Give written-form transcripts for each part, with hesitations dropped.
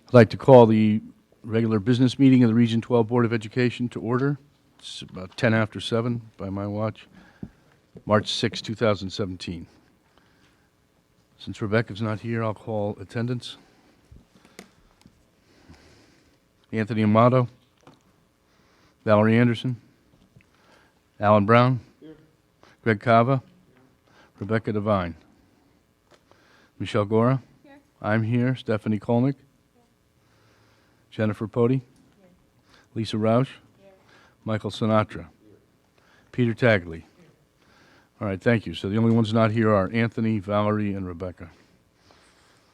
I'd like to call the regular business meeting of the Region 12 Board of Education to order. It's about 10 after 7 by my watch, March 6, 2017. Since Rebecca's not here, I'll call attendance. Anthony Amato, Valerie Anderson, Alan Brown, Greg Cava, Rebecca Devine, Michelle Gora. Here. I'm here. Stephanie Kolnick. Jennifer Pody. Lisa Roush. Michael Sinatra. Peter Tagley. All right, thank you. So the only ones not here are Anthony, Valerie, and Rebecca.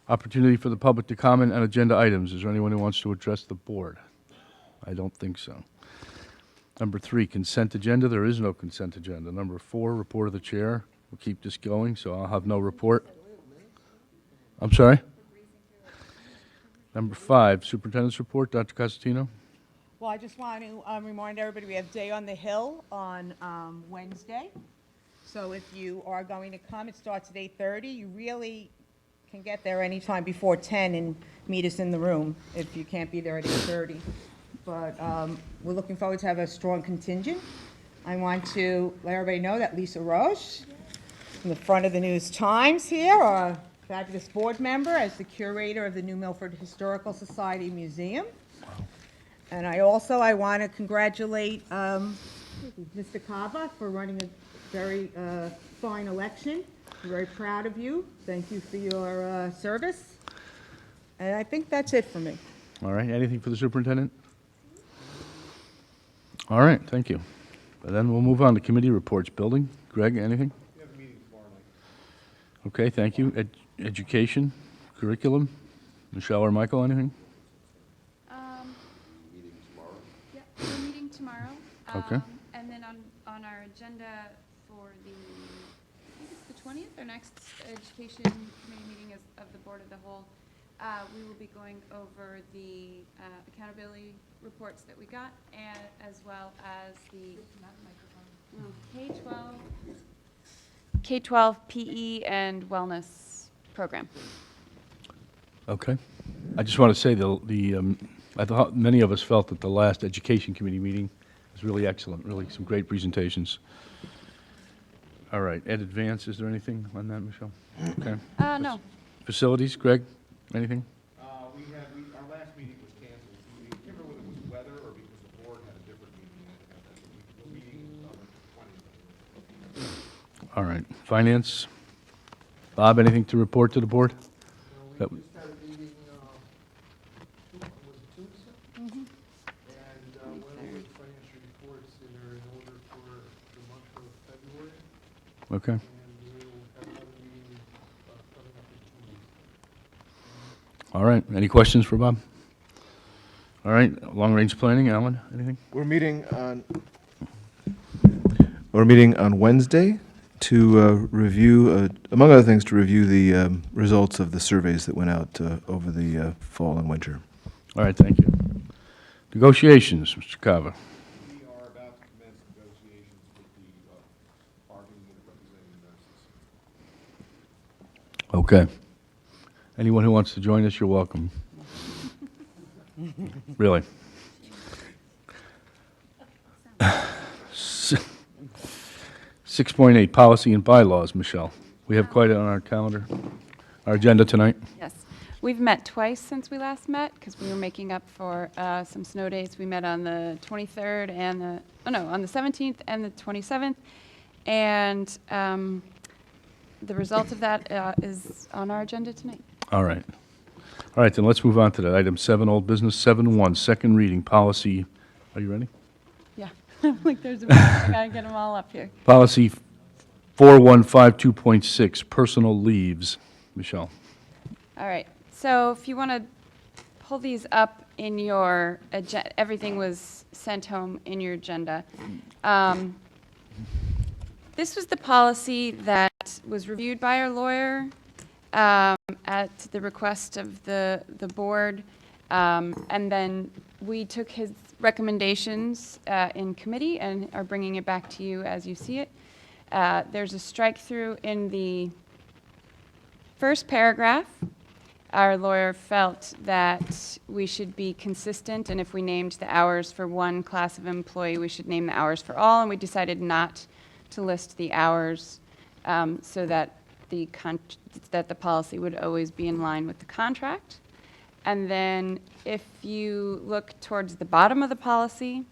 Opportunity for the public to comment on agenda items. Is there anyone who wants to address the board? I don't think so. Number 3, consent agenda. There is no consent agenda. Number 4, report of the chair. We'll keep this going, so I'll have no report. I'm sorry? Number 5, superintendent's report. Dr. Costantino. Well, I just want to remind everybody, we have Day on the Hill on Wednesday. So if you are going to come, it starts at 8:30. You really can get there anytime before 10 and meet us in the room if you can't be there at 8:30. But we're looking forward to have a strong contingent. I want to let everybody know that Lisa Roche, in the front of the News Times here, our fabulous board member as the curator of the New Milford Historical Society Museum. And I want to congratulate Mr. Cava for running a very fine election. I'm very proud of you. Thank you for your service. And I think that's it for me. All right, anything for the superintendent? All right, thank you. And then we'll move on to committee reports. Building. Greg, anything? We have a meeting tomorrow night. Okay, thank you. Education, curriculum. Michelle or Michael, anything? Meeting tomorrow. Yeah, we're meeting tomorrow. Okay. And then on our agenda for the, I think it's the 20th, our next education committee meeting of the Board of the Whole, we will be going over the accountability reports that we got, and as well as the K-12 PE and wellness program. Okay. I just want to say I thought many of us felt that the last education committee meeting was really excellent, really some great presentations. All right, Ed Advance, is there anything on that, Michelle? Okay. No. Facilities, Greg, anything? Our last meeting was canceled. We can't remember whether it was weather or because the board had a different meeting. The meeting was on the 20th. All right. Finance. Bob, anything to report to the board? That- We just had a meeting, was it Tuesday? And went over the financial reports, and they're in order for the month of February, Okay. and we will have another meeting coming up in 2 weeks. All right. Any questions for Bob? All right. Long-range planning, Alan, anything? We're meeting on Wednesday to review, among other things, to review the results of the surveys that went out over the fall and winter. All right, thank you. Negotiations, Mr. Cava. We are about to commence negotiations with the bargaining unit representing nurses. Okay. Anyone who wants to join us, you're welcome. Really. 6.8, policy and bylaws, Michelle. We have quite it on our calendar, our agenda tonight. Yes. We've met twice since we last met because we were making up for some snow days. We met on the 23rd and on the 17th and the 27th. And the result of that is on our agenda tonight. All right. All right, then let's move on to that. Item 7, old business. 7.1, second reading, policy. Are you ready? Yeah. Like there's a, I gotta get them all up here. Policy 4152.6, personal leaves. Michelle. All right. So if you want to pull these up in your agenda, everything was sent home in your agenda. This was the policy that was reviewed by our lawyer at the request of the board, and then we took his recommendations in committee and are bringing it back to you as you see it. There's a strike through in the first paragraph our lawyer felt that we should be consistent, and if we named the hours for one class of employee, we should name the hours for all, and we decided not to list the hours so that that the policy would always be in line with the contract. And then if you look towards the bottom of the policy,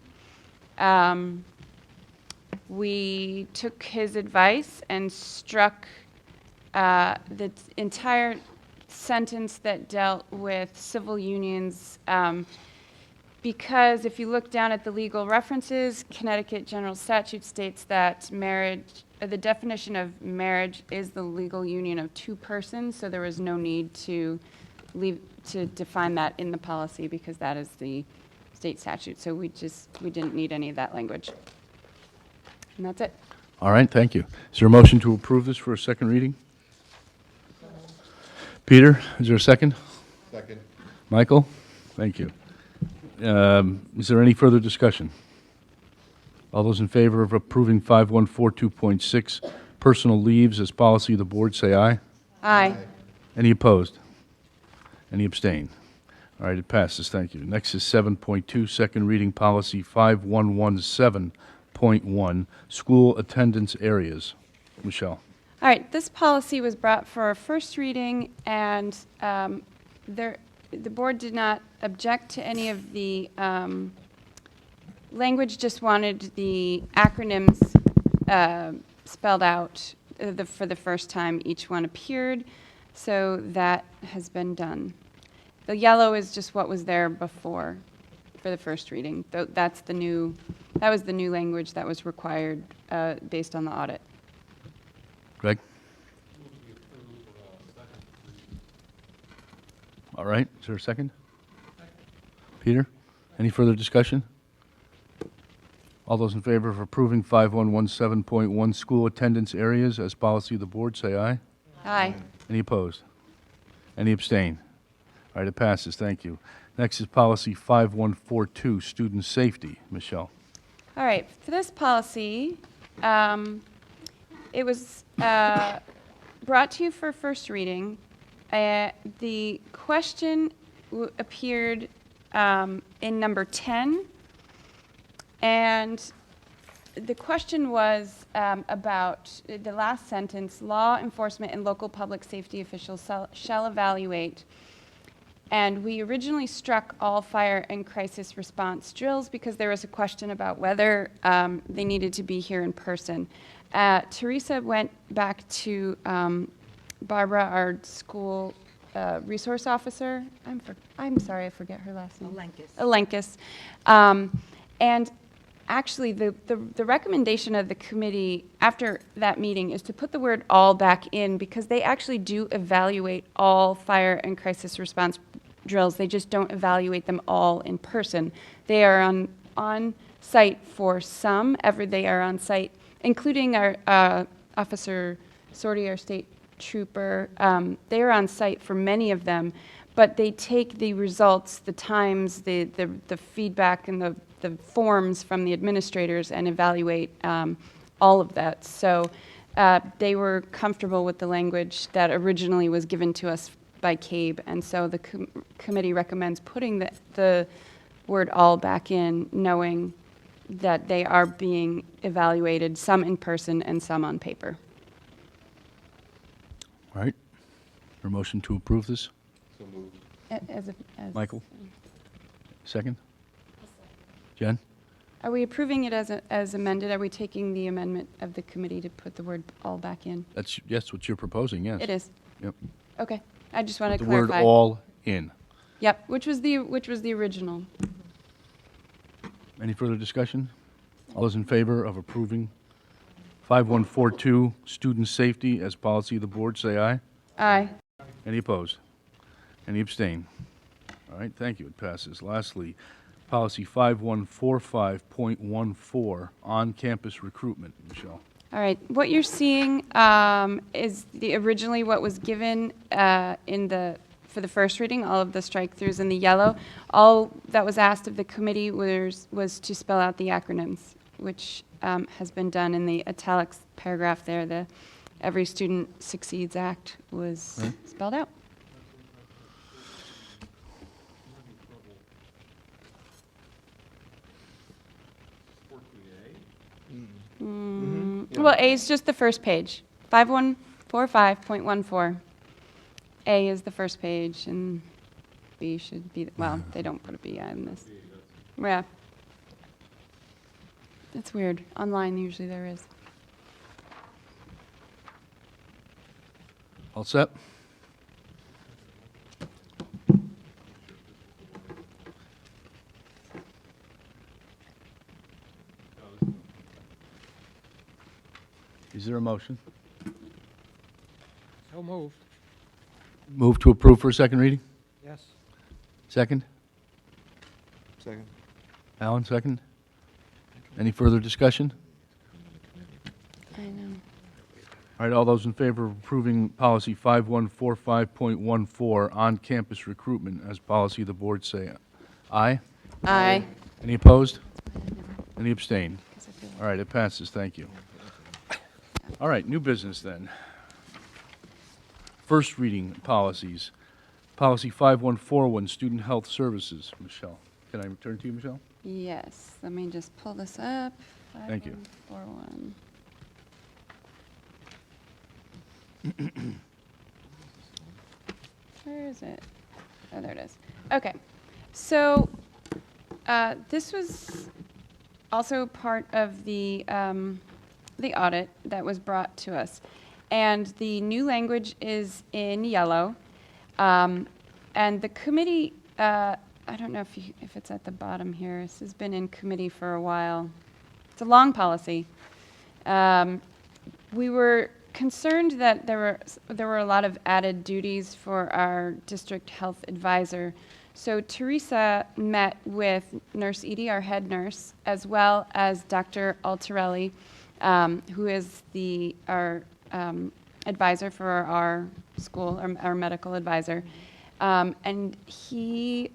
we took his advice and struck the entire sentence that dealt with civil unions, because if you look down at the legal references, Connecticut General Statute states that marriage, the definition of marriage is the legal union of two persons, so there was no need to define that in the policy because that is the state statute. So we didn't need any of that language. And that's it. All right, thank you. Is there a motion to approve this for a second reading? Peter, is there a second? Second. Michael? Thank you. Is there any further discussion? All those in favor of approving 5142.6 personal leaves as policy of the board, say aye. Aye. Any opposed? Any abstain? All right, it passes, thank you. Next is 7.2, second reading policy 5117.1, school attendance areas. Michelle? All right, this policy was brought for a first reading, and the board did not object to any of the language, just wanted the acronyms spelled out for the first time each one appeared, so that has been done. The yellow is just what was there before for the first reading. That was the new language that was required based on the audit. Greg? All right, is there a second? Peter? Any further discussion? All those in favor of approving 5117.1 school attendance areas as policy of the board, say aye. Aye. Any opposed? Any abstain? All right, it passes, thank you. Next is policy 5142, student safety. Michelle? All right, for this policy, it was brought to you for first reading. The question appeared in number 10, and the question was about the last sentence: law enforcement and local public safety officials shall evaluate. And we originally struck all fire and crisis response drills because there was a question about whether they needed to be here in person. Teresa went back to Barbara, our school resource officer. I'm sorry, I forget her last name. Alenkis. And actually, the recommendation of the committee after that meeting is to put the word all back in, because they actually do evaluate all fire and crisis response drills. They just don't evaluate them all in person. They are on site for some. They are on site, including our Officer Sortie, our state trooper. They are on site for many of them, but they take the results, the times, the feedback, and the forms from the administrators and evaluate all of that. So they were comfortable with the language that originally was given to us by CABE, and so the committee recommends putting the word all back in, knowing that they are being evaluated, some in person and some on paper. All right. Is there a motion to approve this? So moved. As Michael? Second? Jen? Are we approving it as amended? Are we taking the amendment of the committee to put the word all back in? That's what you're proposing, yes. It is. Yep. Okay. I just want to The clarify. word all in. Yep, which was the original. Any further discussion? All those in favor of approving 5142, student safety as policy of the board, say aye. Aye. Any opposed? Any abstain? All right, thank you, it passes. Lastly, policy 5145.14, on-campus recruitment. Michelle? All right, what you're seeing is originally what was given for the first reading, all of the strike-throughs in the yellow. All that was asked of the committee was to spell out the acronyms, which has been done in the italics paragraph there. The Every Student Succeeds Act was spelled out. Well, A is just the first page, 5145.14. A is the first page, and B should be, well, they don't put a B in this. Yeah. That's weird. Online, usually there is. All set? Is there a motion? So moved. Move to approve for a second reading? Yes. Second? Second. Alan, second? Any further discussion? I know. All right, all those in favor of approving policy 5145.14 on-campus recruitment as policy of the board say aye. Aye. Any opposed? Any abstain? All right, it passes, thank you. All right, new business then. First reading policies. Policy 5141, student health services. Michelle, can I turn to you, Michelle? Yes, let me just pull this up. Thank you. 5141. Where is it? Oh, there it is. Okay, so this was also part of the audit that was brought to us. And the new language is in yellow. And the committee, I don't know if it's at the bottom here. This has been in committee for a while. It's a long policy. We were concerned that there were a lot of added duties for our district health advisor. So Teresa met with Nurse Edie, our head nurse, as well as Dr. Altarelli, who is our advisor for our school, our medical advisor. And he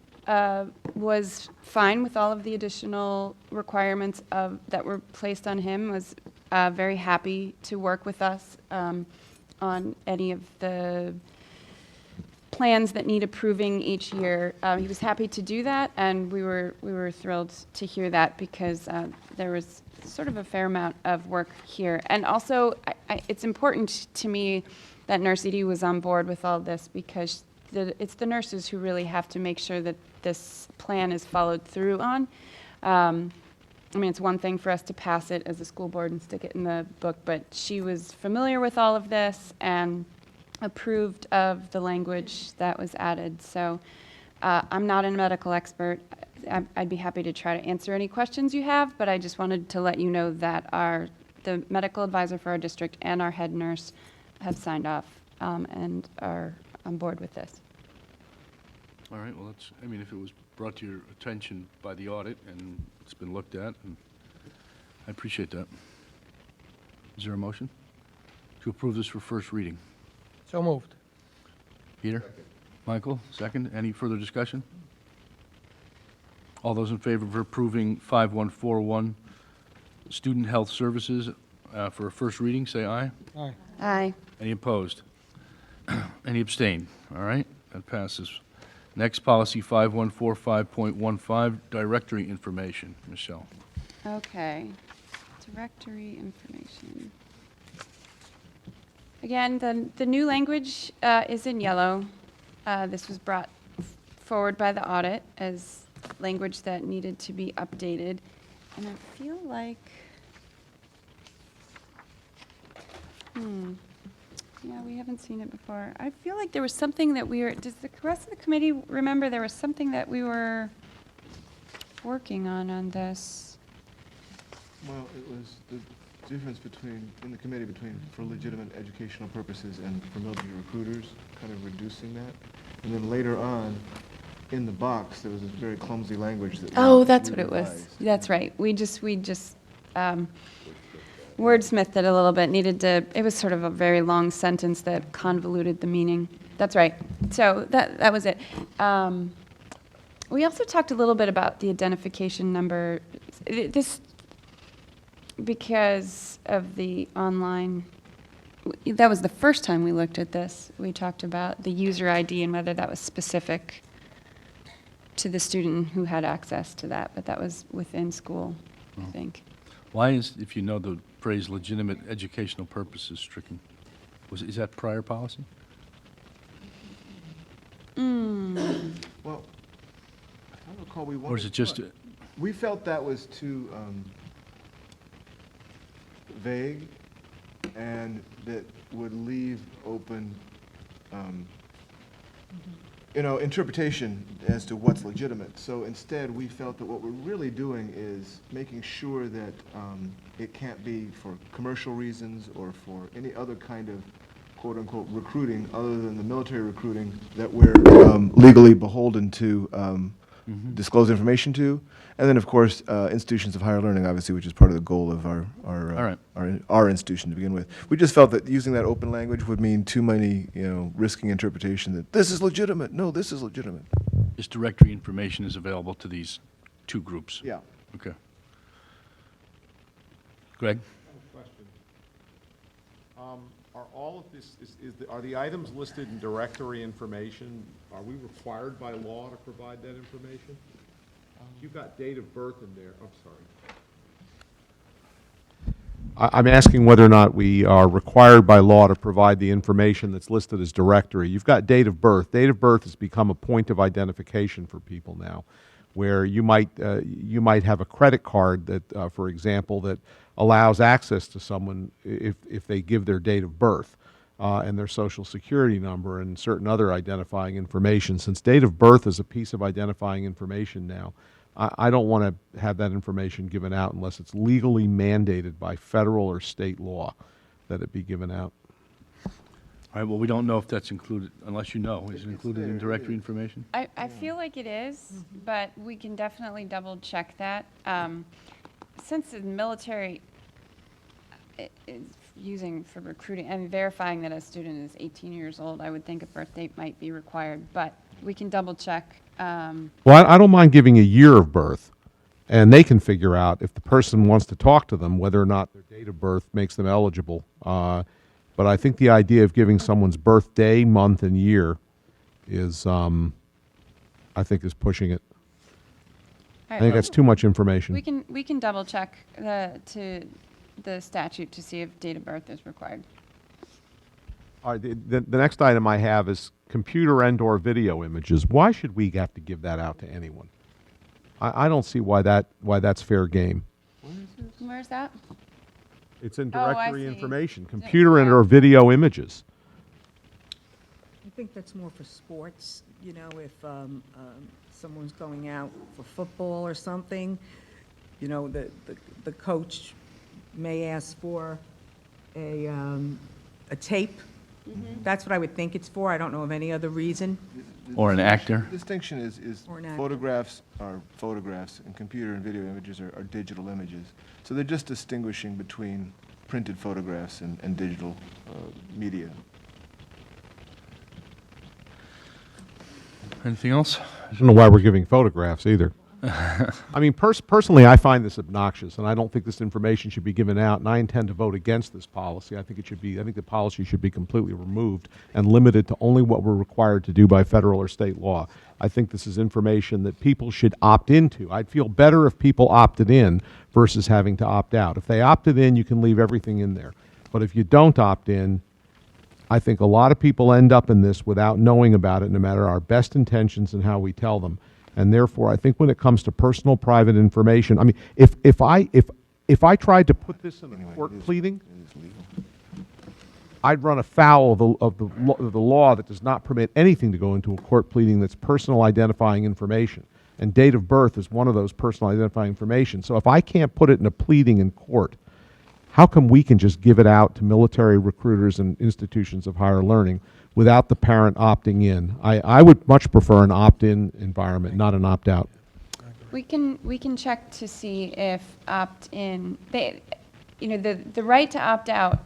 was fine with all of the additional requirements that were placed on him, was very happy to work with us on any of the plans that need approving each year. He was happy to do that, and we were thrilled to hear that because there was sort of a fair amount of work here. And also, it's important to me that Nurse Edie was on board with all this because it's the nurses who really have to make sure that this plan is followed through on. I mean, it's one thing for us to pass it as a school board and stick it in the book, but she was familiar with all of this and approved of the language that was added. So I'm not a medical expert. I'd be happy to try to answer any questions you have, but I just wanted to let you know that the medical advisor for our district and our head nurse have signed off and are on board with this. All right, well, I mean, if it was brought to your attention by the audit and it's been looked at, and I appreciate that. Is there a motion to approve this for first reading? So moved. Peter? Michael, second. Any further discussion? All those in favor of approving 5141, student health services for a first reading, say aye. Aye. Aye. Any opposed? Any abstain? All right, that passes. Next, policy 5145.15, directory information. Michelle. Okay. Directory information. Again, the new language is in yellow. This was brought forward by the audit as language that needed to be updated. And I feel like, yeah, we haven't seen it before. I feel like there was something that does the rest of the committee remember there was something that we were working on this? Well, it was the difference in the committee between for legitimate educational purposes and for military recruiters, kind of reducing that. And then later on, in the box, there was this very clumsy language that Oh, we that's what it was. revised. That's right. We just wordsmithed it a little bit. It was sort of a very long sentence that convoluted the meaning. That's right. So that was it. We also talked a little bit about the identification number. This, because of the online, that was the first time we looked at this. We talked about the user ID and whether that was specific to the student who had access to that, but that was within school, I think. Why is, if you know the phrase legitimate educational purposes stricken. Is that prior policy? Well, if I recall, we wanted. Or is it just, We felt that was too vague, and that would leave open, interpretation as to what's legitimate. So instead, we felt that what we're really doing is making sure that it can't be for commercial reasons or for any other kind of quote-unquote recruiting other than the military recruiting that we're legally beholden to disclose information to. And then, of course, institutions of higher learning, obviously, which is part of the goal of All right. our institution to begin with. We just felt that using that open language would mean too many, risking interpretation that this is legitimate. No, this is legitimate. this directory information is available to these two groups? Yeah. Okay. Greg? I have a question. Are all of this, are the items listed in directory information, are we required by law to provide that information? You've got date of birth in there, I'm sorry. I'm asking whether or not we are required by law to provide the information that's listed as directory. You've got date of birth. Date of birth has become a point of identification for people now, where you might have a credit card that, for example, that allows access to someone if they give their date of birth and their social security number and certain other identifying information. Since date of birth is a piece of identifying information now, I don't want to have that information given out unless it's legally mandated by federal or state law that it be given out. All right, well, we don't know if that's included, unless you know. Is it included in there, directory it is. information? I feel like it is, but we can definitely double check that. Since the military is using for recruiting and verifying that a student is 18 years old, I would think a birth date might be required, but we can double check. Well, I don't mind giving a year of birth, and they can figure out if the person wants to talk to them, whether or not their date of birth makes them eligible. But I think the idea of giving someone's birthday, month, and year is, I think, is pushing it. I think that's too much information. We can double check the statute to see if date of birth is required. All right, the next item I have is computer and/or video images. Why should we have to give that out to anyone? I don't see why that's fair game. Where's that? It's in Oh, I directory see. information, computer and/or video images. I think that's more for sports, if someone's going out for football or something, the coach may ask for a tape. That's what I would think it's for. I don't know of any other reason. Or an actor? Distinction is Or an actor. photographs are photographs, and computer and video images are digital images. So they're just distinguishing between printed photographs and digital media. Anything else? I don't know why we're giving photographs either. I mean, personally, I find this obnoxious, and I don't think this information should be given out, and I intend to vote against this policy. I think the policy should be completely removed and limited to only what we're required to do by federal or state law. I think this is information that people should opt into. I'd feel better if people opted in versus having to opt out. If they opted in, you can leave everything in there. But if you don't opt in, I think a lot of people end up in this without knowing about it, no matter our best intentions and how we tell them. And therefore, I think when it comes to personal, private information, I mean, if I tried to put this in a Anyway, court it is- pleading, It is legal. I'd run afoul of the law that does not permit anything to go into a court pleading that's personal identifying information. And date of birth is one of those personal identifying information. So if I can't put it in a pleading in court, how come we can just give it out to military recruiters and institutions of higher learning without the parent opting in? I would much prefer an opt-in environment, not an opt-out. We can check to see if opt-in, the right to opt out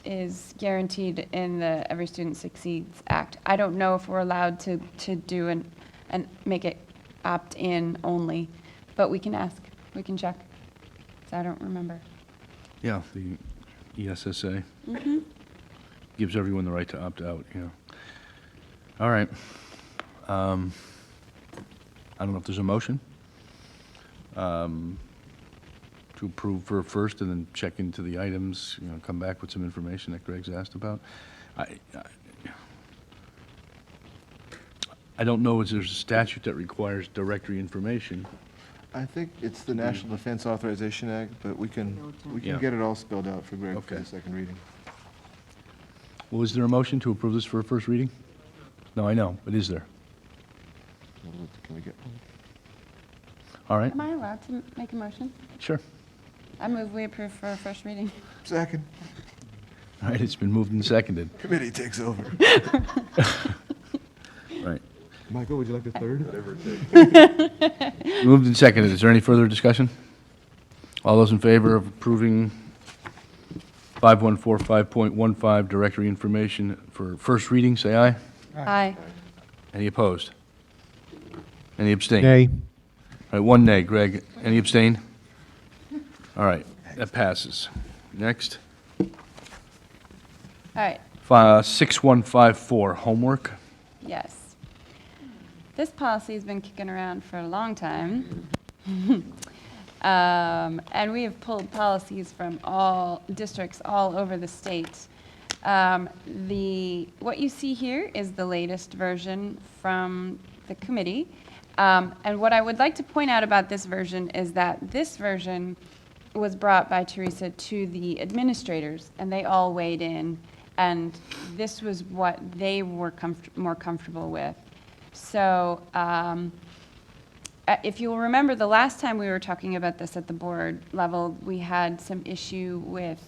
is guaranteed in the Every Student Succeeds Act. I don't know if we're allowed to do and make it opt-in only, but we can ask, we can check, 'cause I don't remember. Yeah, the ESSA. Gives everyone the right to opt out, yeah. All right. I don't know if there's a motion to to approve for first and then check into the items, come back with some information that Greg's asked about. I don't know if there's a statute that requires directory information. I think it's the National Defense Authorization Act, but we can Yeah. get it all spelled out for Greg for Okay. the second reading. Well, is there a motion to approve this for a first reading? No, I know, but is there? Can we get one? All right, Am I allowed to make a motion? sure. I move we approve for a first reading. Second. All right, it's been moved and seconded. Committee takes over. Right. Michael, would you like a third? Moved and seconded. Is there any further discussion? All those in favor of approving 5145.15 directory information for first reading, say aye. Aye. Any opposed? Any abstain? Nay. All right, one nay. Greg, any abstain? All right, that passes. Next, All right. 6154, homework. Yes. This policy has been kicking around for a long time. And we have pulled policies from all districts all over the state. What you see here is the latest version from the committee. And what I would like to point out about this version is that this version was brought by Teresa to the administrators, and they all weighed in, and this was what they were more comfortable with. So if you'll remember, the last time we were talking about this at the board level, we had some issue with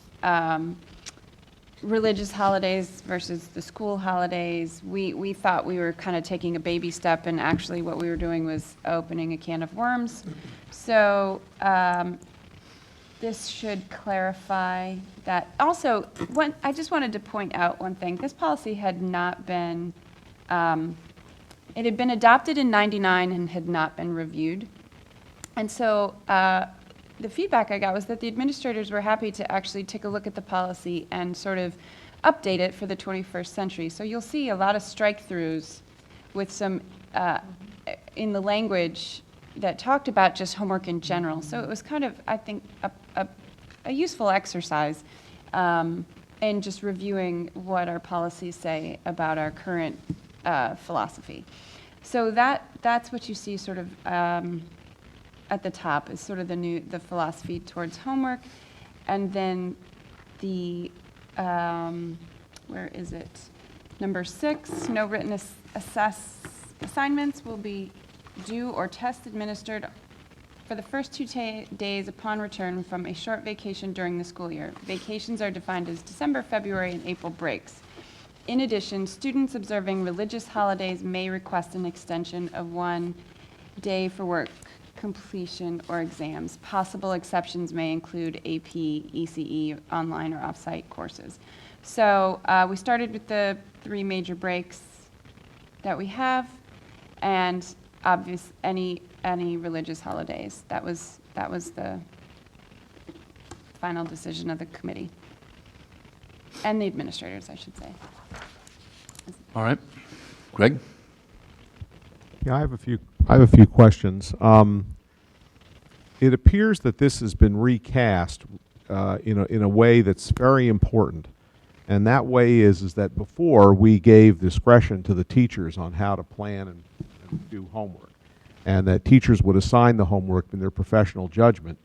religious holidays versus the school holidays. We thought we were kind of taking a baby step, and actually what we were doing was opening a can of worms. So this should clarify that. Also, I just wanted to point out one thing. This policy had not been, it had been adopted in '99 and had not been reviewed. And so the feedback I got was that the administrators were happy to actually take a look at the policy and sort of update it for the 21st century. So you'll see a lot of strike-throughs with some, in the language that talked about just homework in general. So it was kind of, I think, a useful exercise in just reviewing what our policies say about our current philosophy. So that's what you see sort of at the top is sort of the philosophy towards homework, and then the where is it? Number 6, no written assignments will be due or test administered for the first 2 days upon return from a short vacation during the school year. Vacations are defined as December, February, and April breaks. In addition, students observing religious holidays may request an extension of 1 day for work completion or exams. Possible exceptions may include AP, ECE, online or off-site courses. So we started with the 3 major breaks that we have, and any religious holidays. That was the final decision of the committee and the administrators, I should say. All right. Greg? Yeah, I have a few questions. It appears that this has been recast in a way that's very important, and that way is that before we gave discretion to the teachers on how to plan and do homework, and that teachers would assign the homework in their professional judgment,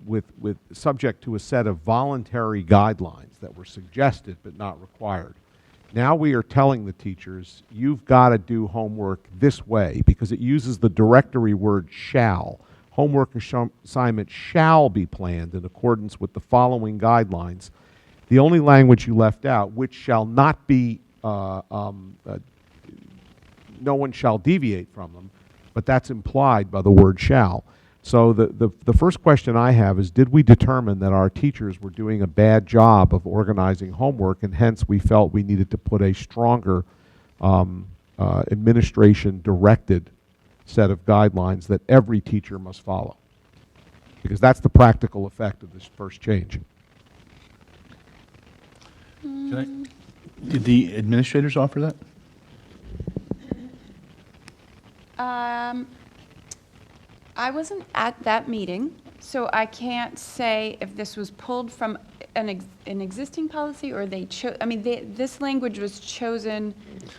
with subject to a set of voluntary guidelines that were suggested but not required. Now we are telling the teachers, you've got to do homework this way, because it uses the directory word shall. Homework assignment shall be planned in accordance with the following guidelines. The only language you left out, which shall not be, no one shall deviate from them, but that's implied by the word shall. So the first question I have is, did we determine that our teachers were doing a bad job of organizing homework, and hence we felt we needed to put a stronger administration-directed set of guidelines that every teacher must follow? Because that's the practical effect of this first change. Did the administrators offer that? I wasn't at that meeting, So I can't say if this was pulled from an existing policy or they chose, I mean, this language was chosen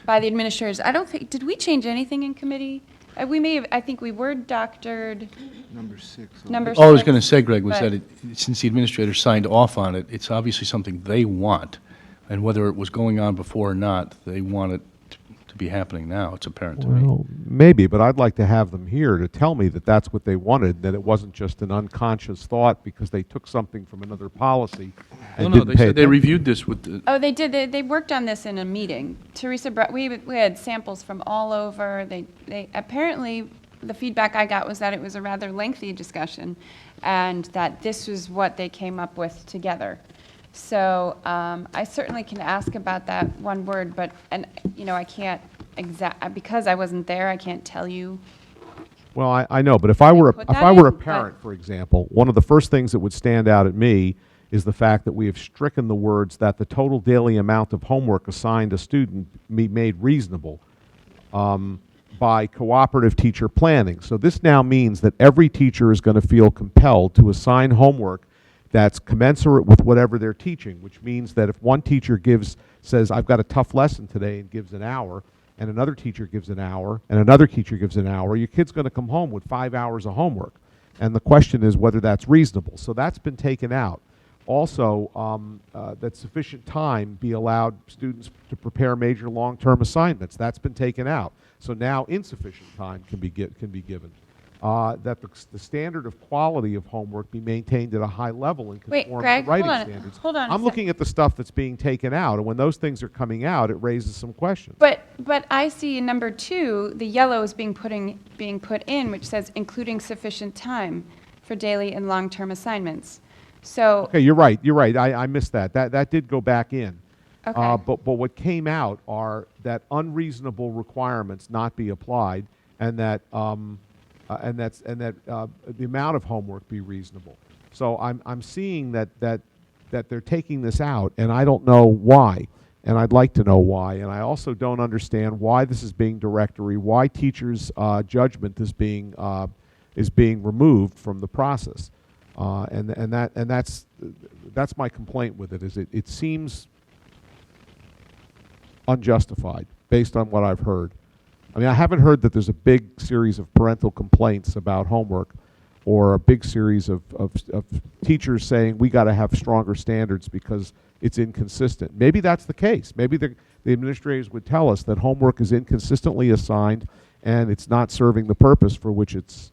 by the administrators. I don't think, did we change anything in committee? We may have, I think we word doctored Number 6. number All I was 6. going to say, Greg, was but- that since the administrator signed off on it, it's obviously something they want. And whether it was going on before or not, they want it to be happening now. It's apparent to me. Well, maybe, but I'd like to have them here to tell me that that's what they wanted, that it wasn't just an unconscious thought because they took something from another policy and No, didn't they pay said they attention. reviewed this with the, Oh, they did. They worked on this in a meeting. Teresa, we had samples from all over. They apparently, the feedback I got was that it was a rather lengthy discussion and that this was what they came up with together. So I certainly can ask about that one word, but, and, you know, I can't because I wasn't there, I can't tell you. Well, I know, but if I were a put if that I were a in, but- parent, for example, one of the first things that would stand out at me is the fact that we have stricken the words that the total daily amount of homework assigned a student be made reasonable by cooperative teacher planning. So this now means that every teacher is going to feel compelled to assign homework that's commensurate with whatever they're teaching, which means that if one teacher says, I've got a tough lesson today and gives an hour, and another teacher gives an hour, and another teacher gives an hour, your kid's going to come home with 5 hours of homework. And the question is whether that's reasonable. So that's been taken out. Also, that sufficient time be allowed students to prepare major long-term assignments. That's been taken out. So now insufficient time can be given. That the standard of quality of homework be maintained at a high level and Wait, conform Greg, to writing hold on. standards. Hold on a I'm sec. looking at the stuff that's being taken out, and when those things are coming out, it raises some questions. But I see in number 2, the yellow is being put in, which says including sufficient time for daily and long-term assignments. So, Okay, you're right. You're right. I missed that. That did go back in. Okay. But what came out are that unreasonable requirements not be applied, and that the amount of homework be reasonable. So I'm seeing that they're taking this out, and I don't know why, and I'd like to know why. And I also don't understand why this is being directory, why teachers' judgment is being removed from the process. And that's my complaint with it. Is it seems unjustified based on what I've heard. I mean, I haven't heard that there's a big series of parental complaints about homework, or a big series of teachers saying we got to have stronger standards because it's inconsistent. Maybe that's the case. Maybe the administrators would tell us that homework is inconsistently assigned and it's not serving the purpose for which it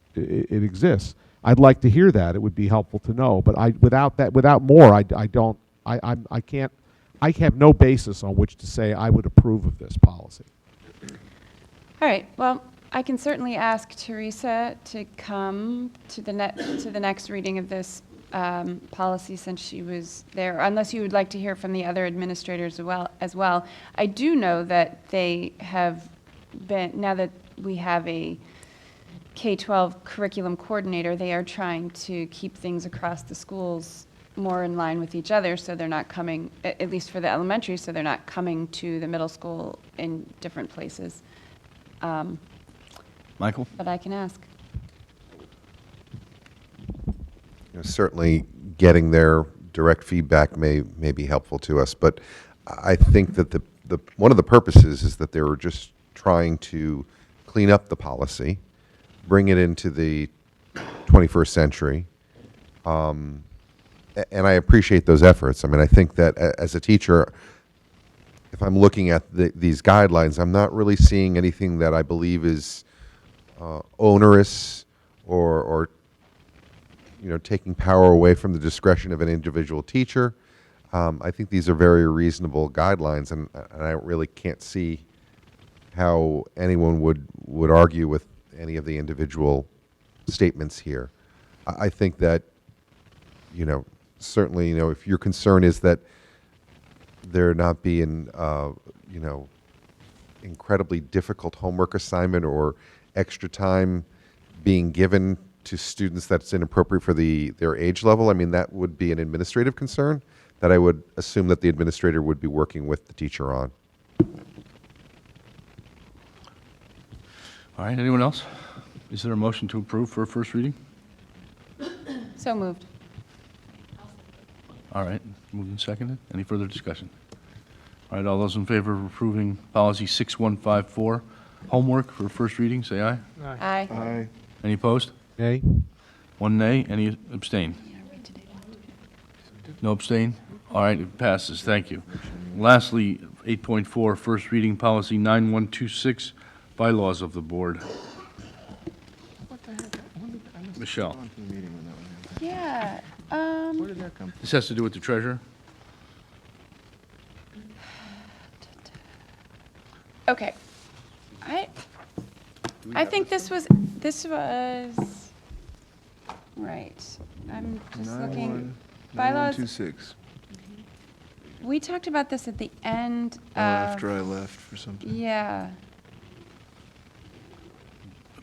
exists. I'd like to hear that. It would be helpful to know. But without more, I have no basis on which to say I would approve of this policy. all right, well, I can certainly ask Teresa to come to the next reading of this policy since she was there, unless you would like to hear from the other administrators as well. I do know that they have been, now that we have a K-12 curriculum coordinator, they are trying to keep things across the schools more in line with each other, so they're not coming, at least for the elementary, so they're not coming to the middle school in different places. Michael? But I can ask. Certainly, getting their direct feedback may be helpful to us, but I think that the one of the purposes is that they were just trying to clean up the policy, bring it into the 21st century, and I appreciate those efforts. I mean, I think that as a teacher, if I'm looking at these guidelines, I'm not really seeing anything that I believe is onerous or taking power away from the discretion of an individual teacher. I think these are very reasonable guidelines, and I really can't see how anyone would argue with any of the individual statements here. I think that, certainly, if your concern is that there not be an, incredibly difficult homework assignment or extra time being given to students that's inappropriate for their age level, I mean, that would be an administrative concern that I would assume that the administrator would be working with the teacher on. All right, anyone else? Is there a motion to approve for a first reading? So So moved. All right, moved and seconded. Any further discussion? All right, all those in favor of approving policy 6154, homework for first reading, say aye. Aye. Aye. Any opposed? Nay? One nay, any abstain? No abstain? All right, it passes, thank you. Lastly, 8.4, first reading policy 9126, bylaws of the board. What the heck? When did, I must have Michelle. gone to the meeting when that one happened. Yeah, Where did that come from? This has to do with the treasurer? okay. I think this was, right. I'm just looking. Bylaws, 9126. we talked about this at the end Oh, after of, I left for something. yeah.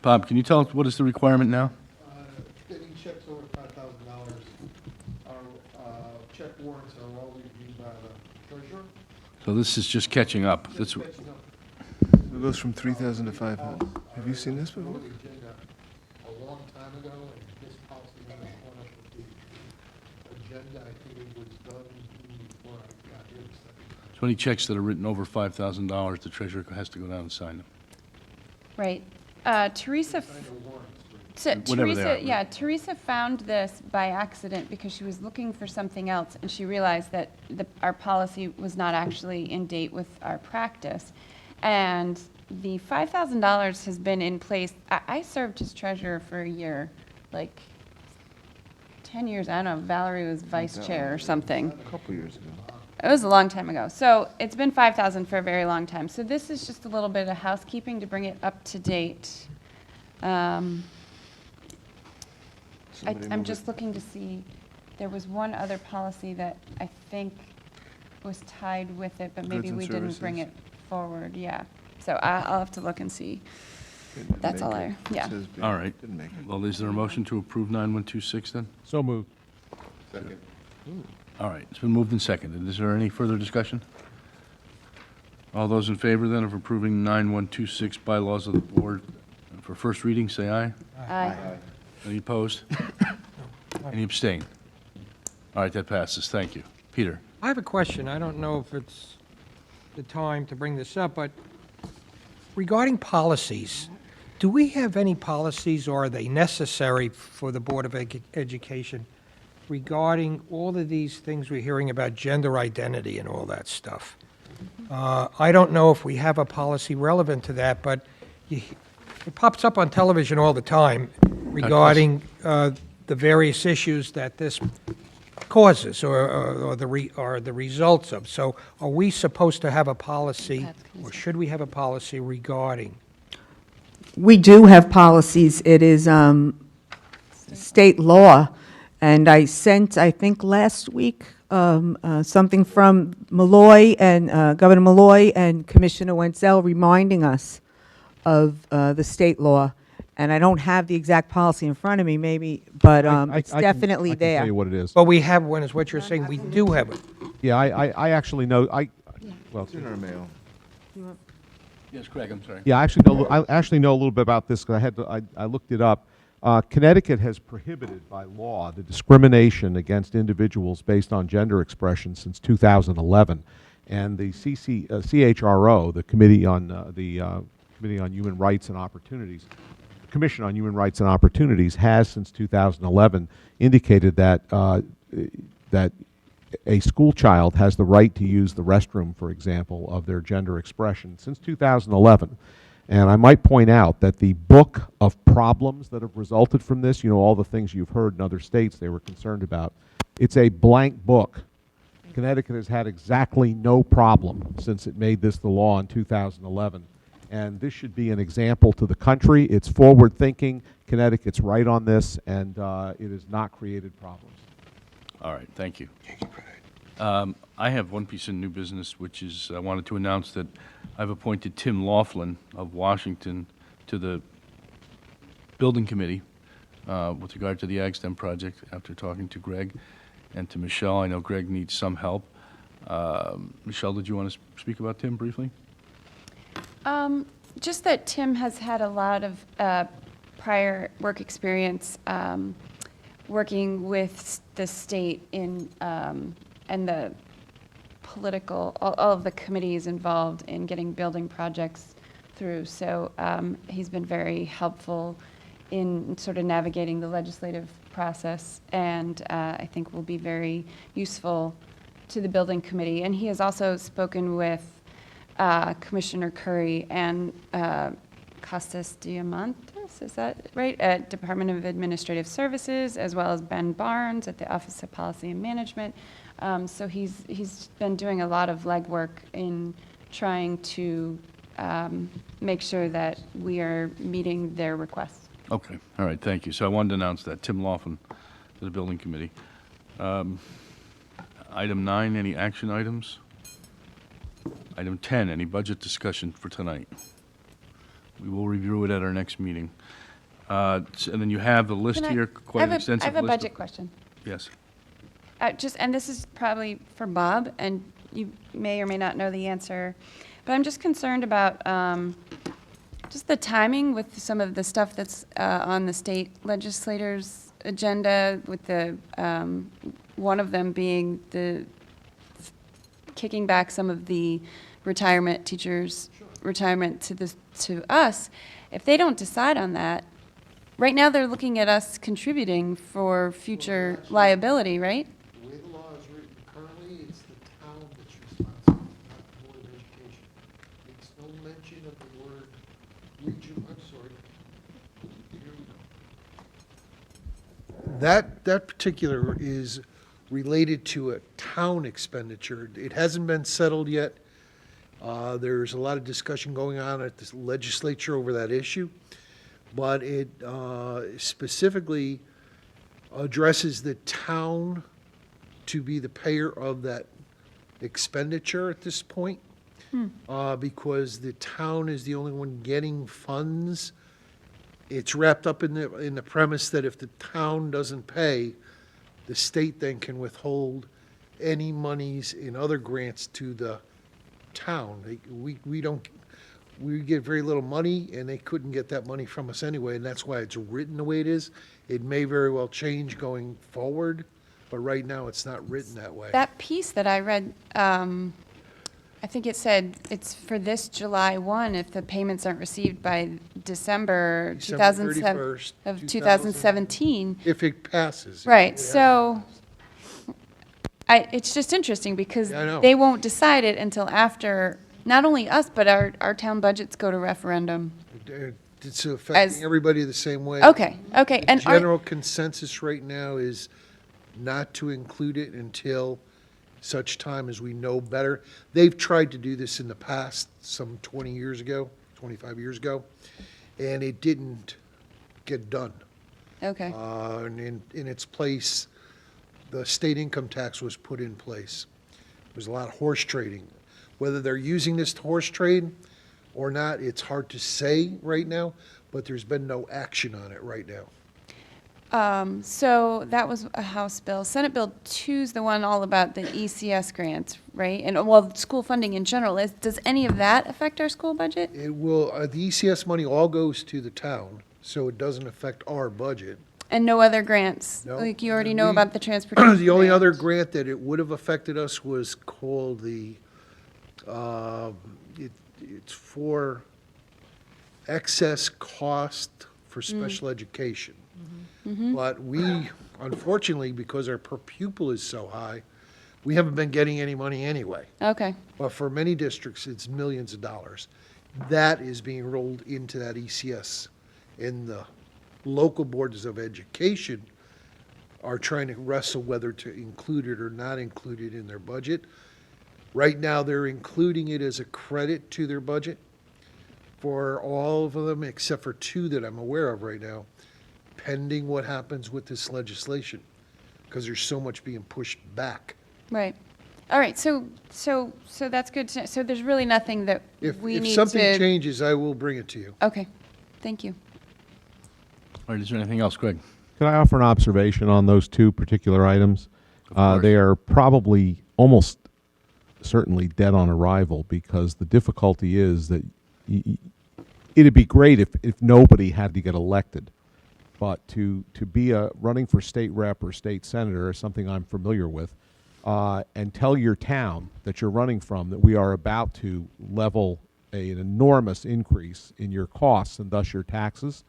Bob, can you tell us what is the requirement now? Getting checks over $5,000, our check warrants are all reviewed by the treasurer. So this is just catching up. Just That's, catching up. It goes from 3,000 to 5,000. Have you seen this before? The agenda a long time ago, and this policy number caught up with the agenda. I think it was done before I got here. so any checks that are written over $5,000, the treasurer has to go down and sign them. Right. Teresa, Sign the warrants. Whatever they are. Teresa found this by accident because she was looking for something else, and she realized that our policy was not actually in date with our practice. And the $5,000 has been in place. I served as treasurer for a year, like 10 years. I don't know, Valerie was vice chair or something. A couple years ago. It was a long time ago. So it's been 5,000 for a very long time. So this is just a little bit of housekeeping to bring it up to date. Somebody I'm move just it. looking to see, there was one other policy that I think was tied with it, but Goods maybe and we didn't bring it services. forward, yeah. So I'll have to look and see. Didn't That's all make it. yeah. It says B. All right. Didn't make it. Well, is there a motion to approve 9126 then? So moved. Second. All right, it's been moved and seconded. Is there any further discussion? All those in favor then of approving 9126 bylaws of the board for first reading, say aye. Aye. Any opposed? Any abstain? All right, that passes. Thank you. Peter? I have a question. I don't know if it's the time to bring this up, but regarding policies, do we have any policies, or are they necessary for the Board of Education regarding all of these things we're hearing about gender identity and all that stuff? I don't know if we have a policy relevant to that, but it pops up on television all the time regarding the various issues that this causes or the results of. So are we supposed to have a policy, or should we have a policy regarding? We do have policies. It is state law. And I sent, I think last week, something from Malloy and Governor Malloy and Commissioner Wenzel reminding us of the state law. And I don't have the exact policy in front of me, maybe, but it's definitely I can tell there. you what it is. Well, we have one, is what you're saying. We do have it. Yeah, I actually know, well, It's in our mail. Yes, Craig, I'm sorry. yeah, I actually know a little bit about this because I looked it up. Connecticut has prohibited by law the discrimination against individuals based on gender expression since 2011, and the CHRO, the Committee on Human Rights and Opportunities, Commission on Human Rights and Opportunities, has since 2011 indicated that that a school child has the right to use the restroom, for example, of their gender expression since 2011. And I might point out that the book of problems that have resulted from this, you know, all the things you've heard in other states they were concerned about, it's a blank book. Connecticut has had exactly no problem since it made this the law in 2011. And this should be an example to the country. It's forward thinking. Connecticut's right on this, and it has not created problems. All right, thank you. I have one piece of new business, which is I wanted to announce that I've appointed Tim Laughlin of Washington to the Building Committee with regard to the AgSTEM project after talking to Greg and to Michelle. I know Greg needs some help. Michelle, did you want to speak about Tim briefly? Just that Tim has had a lot of prior work experience working with the state in, and the political, all of the committees involved in getting building projects through. So he's been very helpful in sort of navigating the legislative process, and I think will be very useful to the building committee. And he has also spoken with Commissioner Curry and Costas Diamantis, is that right, at Department of Administrative Services, as well as Ben Barnes at the Office of Policy and Management. So he's been doing a lot of legwork in trying to make sure that we are meeting their requests. Okay, all right, thank you. So I wanted to announce that. Tim Laughlin to the Building Committee. Item 9, any action items? Item 10, any budget discussion for tonight? We will review it at our next meeting. And then you have the list Can I- here, quite an I extensive list. have a of- budget question. Yes. And this is probably for Bob, and you may or may not know the answer, but I'm just concerned about just the timing with some of the stuff that's on the state legislators' agenda, with the, one of them being the kicking back some of the retirement teachers' retirement to us. If they don't decide on that, right now they're looking at us contributing for future liability, right? The way the law is written currently, it's the town that's responsible, not the Board of Education. It's no mention of the word region, I'm sorry. Here we go. That particular is related to a town expenditure. It hasn't been settled yet. There's a lot of discussion going on at the legislature over that issue, but it specifically addresses the town to be the payer of that expenditure at this point, because the town is the only one getting funds. It's wrapped up in the premise that if the town doesn't pay, the state then can withhold any monies in other grants to the town. We get very little money, and they couldn't get that money from us anyway, and that's why it's written the way it is. It may very well change going forward, but right now, it's not written that way. That piece that I read, I think it said it's for this July 1 if the payments aren't received by December December 2007 31st, of 2017. If it passes. Right, Yeah. so it's just interesting because Yeah, I know. they won't decide it until after, not only us, but our town budgets go to referendum. It's affecting everybody the same way. Okay. The And general consensus right now is not to include it until such time as we know better. They've tried to do this in the past, some 20 years ago, 25 years ago, and it didn't get done. Okay, And in its place, the state income tax was put in place. There's a lot of horse trading. Whether they're using this to horse trade or not, it's hard to say right now, but there's been no action on it right now. so that was a House bill. Senate Bill 2 is the one all about the ECS grants, right? And, well, school funding in general. Does any of that affect our school budget? It will, the ECS money all goes to the town, so it doesn't affect our budget. And no other grants? No. Like you already know We- about the transportation. The only grant. other grant that it would have affected us was called it's for excess cost for special education. But we, unfortunately, because our per pupil is so high, we haven't been getting any money anyway. Okay, But for many districts, it's millions of dollars. That is being rolled into that ECS. And the local boards of education are trying to wrestle whether to include it or not include it in their budget. Right now, they're including it as a credit to their budget for all of them, except for 2 that I'm aware of right now, pending what happens with this legislation, because there's so much being pushed back. right. All right, so that's good. So there's really nothing that If we need something to. changes, I will bring it to you. Okay, thank you. All right, is there anything else, Greg? Can I offer an observation on those 2 particular items? course. They are probably almost certainly dead on arrival, because the difficulty is that it'd be great if nobody had to get elected but to be running for state rep or state senator is something I'm familiar with, and tell your town that you're running from that we are about to level an enormous increase in your costs and thus your taxes,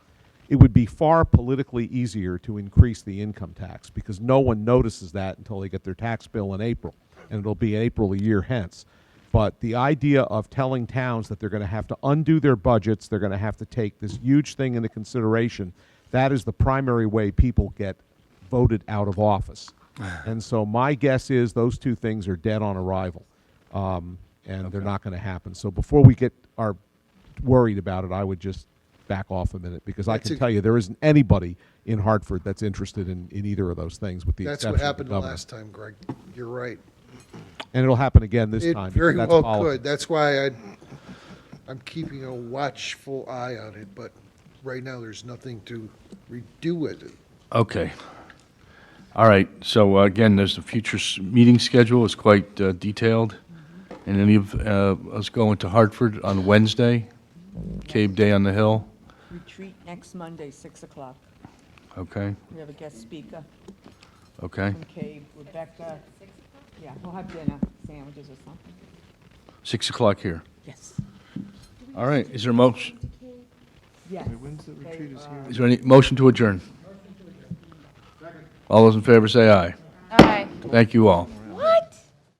it would be far politically easier to increase the income tax because no one notices that until they get their tax bill in April, and it'll be April a year hence. But the idea of telling towns that they're going to have to undo their budgets, they're going to have to take this huge thing into consideration, that is the primary way people get voted out of office. And so my guess is those two things are dead on arrival, and they're not going to happen. So before we are worried about it, I would just back off a minute, because I That's can a- tell you there isn't anybody in Hartford that's interested in either of those things, with the That's exception what of the happened the governor. last time, Greg. You're right. And it'll happen again this It time. very because that's well policy. could. That's why I'm keeping a watchful eye on it, but right now, there's nothing to redo with it. Okay. All right, so again, there's the future meeting schedule is quite detailed. And any of us going to Hartford on Wednesday, Cape Day on the Hill, Retreat next Monday, 6 o'clock. okay, We have a guest speaker okay. from Cape, Rebecca. Yeah, we'll have dinner, sandwiches or something. 6 o'clock here. Yes. All right, is there a motion, Yes. Wait, when's the retreat is here? is there any motion to adjourn? All those in favor say aye. Aye. Thank you all.